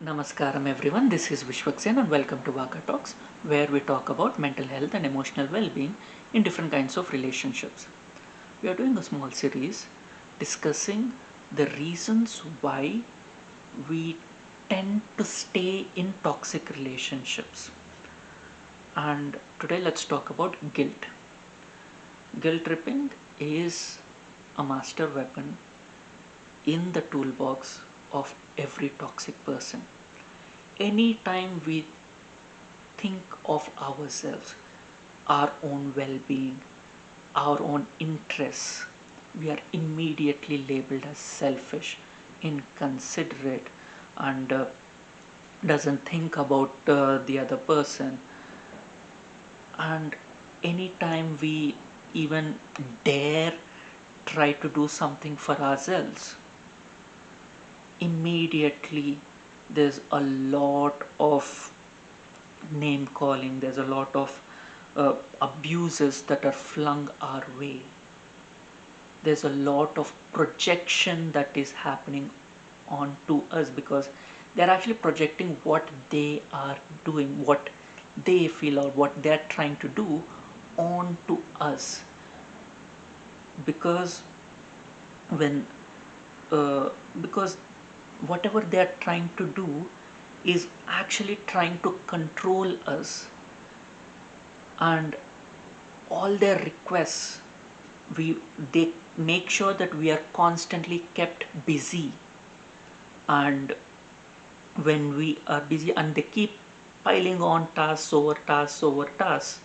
Namaskaram everyone, this is Vishwaksen and welcome to Vaka Talks, where we talk about mental health and emotional well-being in different kinds of relationships. We are doing a small series discussing the reasons why we tend to stay in toxic relationships. And today let's talk about guilt. Guilt tripping is a master weapon in the toolbox of every toxic person. Anytime we think of ourselves, our own well being, our own interests, we are immediately labeled as selfish, inconsiderate, and doesn't think about the other person. And anytime we even dare try to do something for ourselves, immediately there's a lot of name calling, there's a lot of abuses that are flung our way. There's a lot of projection that is happening onto us because they're actually projecting what they are doing, what they feel, or what they're trying to do onto us. Because when because whatever they're trying to do is actually trying to control us, and all their requests, we they make sure that we are constantly kept busy. And when we are busy and they keep piling on tasks over tasks over tasks,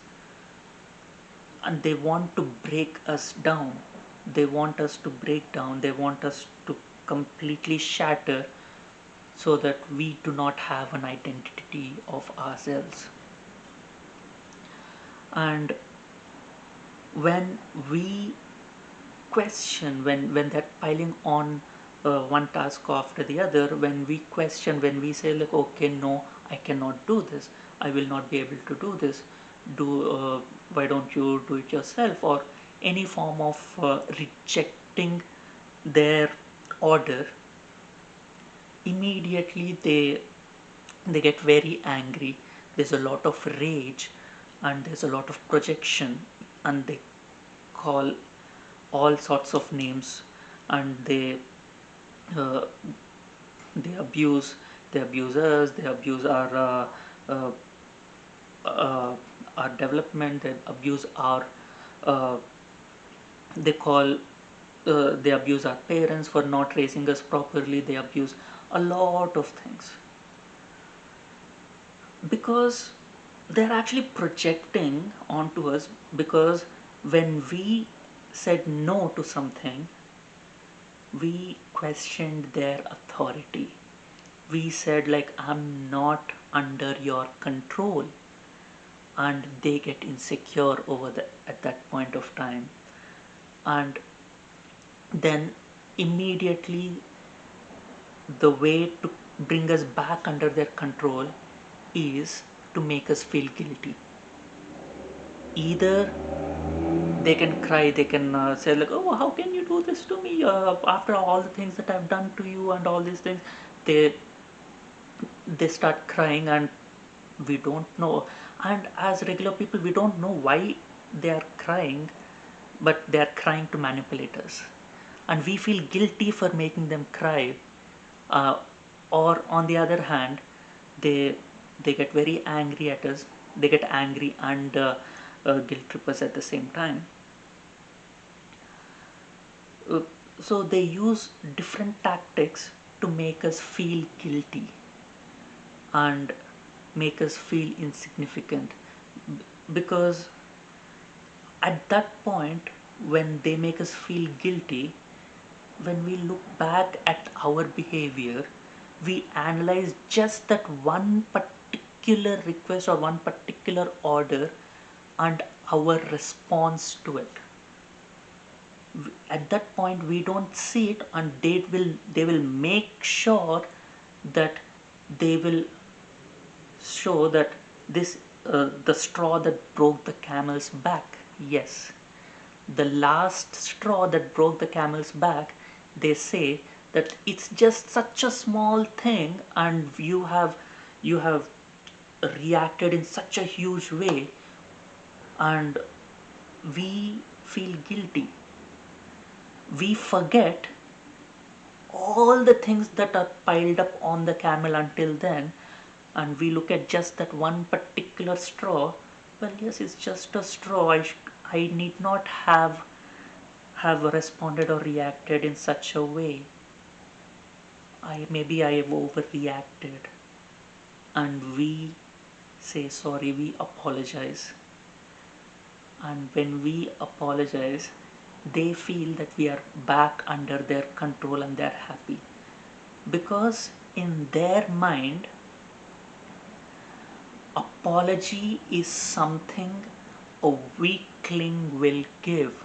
and they want to break us down, they want us to break down, they want us to completely shatter, so that we do not have an identity of ourselves. And when we question, when they're piling on one task after the other, when we question, when we say like, okay, no, I cannot do this, I will not be able to do this, do why don't you do it yourself, or any form of rejecting their order, immediately they get very angry. There's a lot of rage and there's a lot of projection, and they call all sorts of names, and uh, they abuse us, they abuse uh, uh, our development, they abuse our uh, they call they abuse our parents for not raising us properly, they abuse a lot of things because they're actually projecting onto us. Because when we said no to something, we questioned their authority. We said like, I'm not under your control, and they get insecure over the at that point of time. And then immediately the way to bring us back under their control is to make us feel guilty. Either they can cry, they can say like, oh, how can you do this to me after all the things that I've done to you and all these things. They they start crying, and we don't know. And as regular people, we don't know why they are crying, but they are crying to manipulate us, and we feel guilty for making them cry. uh, or on the other hand, they get very angry at us. They get angry and guilt trip us at the same time. uh, so they use different tactics to make us feel guilty and make us feel insignificant. Because at that point, when they make us feel guilty, when we look back at our behavior, we analyze just that one particular request or one particular order and our response to it. At that point, we don't see it, and they will make sure that they will show that this the straw that broke the camel's back. Yes, the last straw that broke the camel's back, they say that it's just such a small thing and you have reacted in such a huge way, and we feel guilty. We forget all the things that are piled up on the camel until then, and we look at just that one particular straw. Well, yes, it's just a straw. I need not have responded or reacted in such a way. I have overreacted, and we say sorry, we apologize. And when we apologize, they feel that we are back under their control and they're happy, because in their mind apology is something a weakling will give.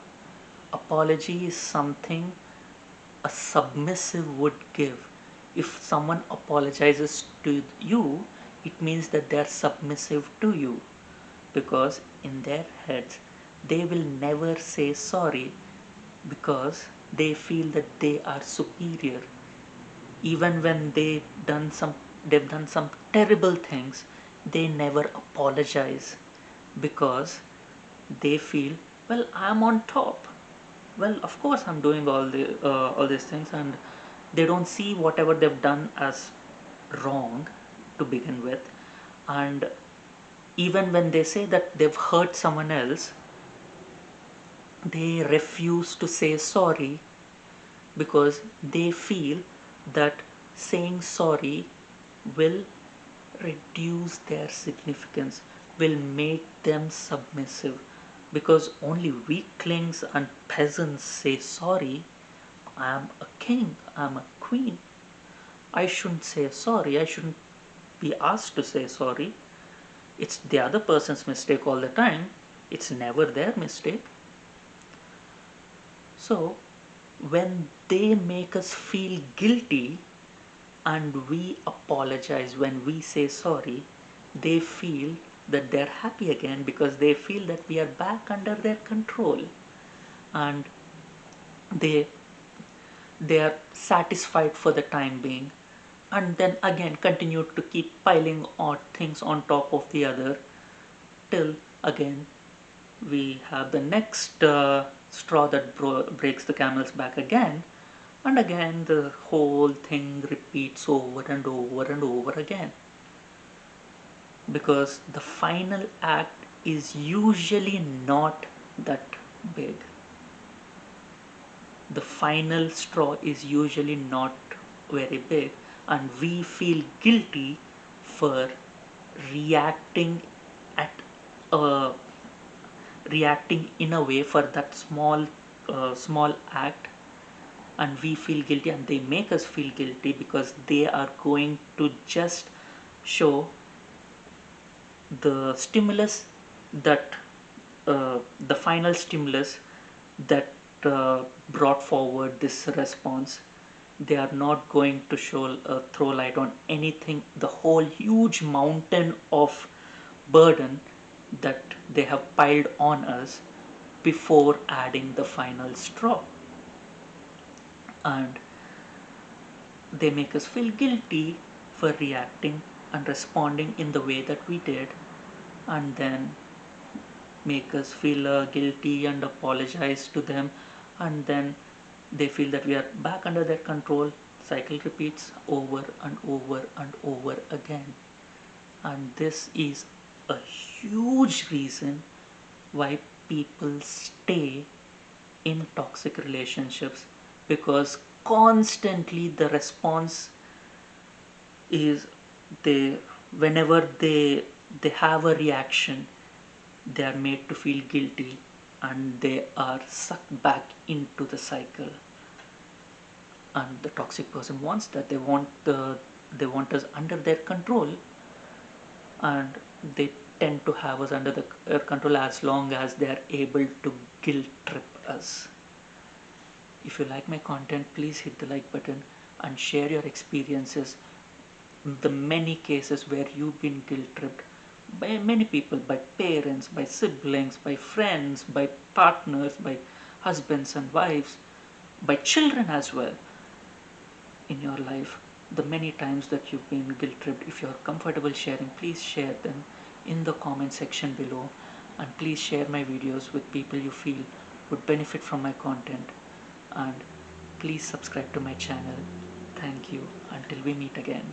Apology is something a submissive would give. If someone apologizes to you, it means that they are submissive to you, because in their heads they will never say sorry, because they feel that they are superior. Even when they've done some terrible things, they never apologize, because they feel, well, I'm on top. Well, of course I'm doing all these things, and they don't see whatever they've done as wrong to begin with. And even when they say that they've hurt someone else, they refuse to say sorry, because they feel that saying sorry will reduce their significance, will make them submissive, because only weaklings and peasants say sorry. I am a king, I am a queen. I shouldn't say sorry, I shouldn't be asked to say sorry. It's the other person's mistake all the time, it's never their mistake. So, when they make us feel guilty and we apologize, when we say sorry, they feel that they're happy again, because they feel that we are back under their control, and they they are satisfied for the time being, and then again continue to keep piling on things on top of the other, till again we have the next straw that breaks the camel's back again, and again the whole thing repeats over and over and over again, because the final act is usually not that big. The final straw is usually not very big, and we feel guilty for reacting at a reacting in a way for that small act, and we feel guilty and they make us feel guilty, because they are going to just show the stimulus that the final stimulus that brought forward this response. They are not going to throw light on anything, the whole huge mountain of burden that they have piled on us, before adding the final straw. And they make us feel guilty for reacting and responding in the way that we did, and then make us feel guilty and apologize to them, and then they feel that we are back under their control. Cycle repeats over and over and over again, and this is a huge reason why people stay in toxic relationships, because constantly the response is, they whenever they have a reaction, they are made to feel guilty, and they are sucked back into the cycle. And the toxic person wants that. They want us under their control, and they tend to have us under their control as long as they are able to guilt trip us. If you like my content, please hit the like button and share your experiences, the many cases where you've been guilt tripped by many people, by parents, by siblings, by friends, by partners, by husbands and wives, by children as well. in your life, the many times that you've been guilt tripped. If you're comfortable sharing, please share them in the comment section below, and please share my videos with people you feel would benefit from my content, and please subscribe to my channel. Thank you. Until we meet again.